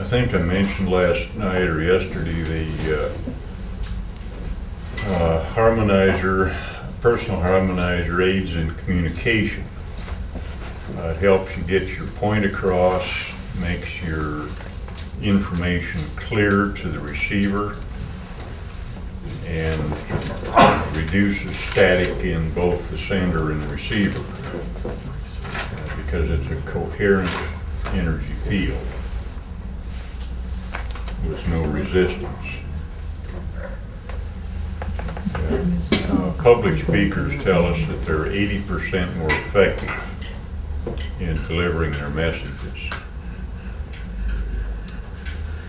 think I mentioned last night or yesterday the harmonizer, personal harmonizer aids in communication. It helps you get your point across, makes your information clear to the receiver, and reduces static in both the sender and the receiver because it's a coherent energy field with no resistance. Public speakers tell us that they're 80% more effective in delivering their messages.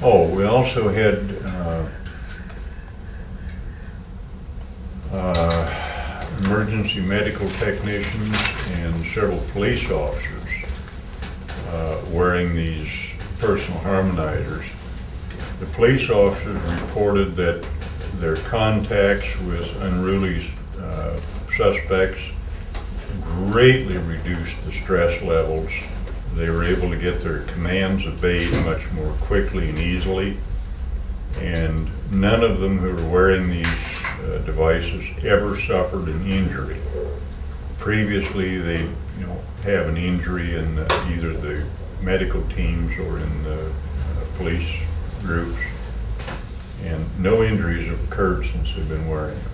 Oh, we also had emergency medical technicians and several police officers wearing these personal harmonizers. The police officers reported that their contacts with unruly suspects greatly reduced the stress levels. They were able to get their commands obeyed much more quickly and easily, and none of them who were wearing these devices ever suffered an injury. Previously, they have an injury in either the medical teams or in the police groups, and no injuries have occurred since they've been wearing them.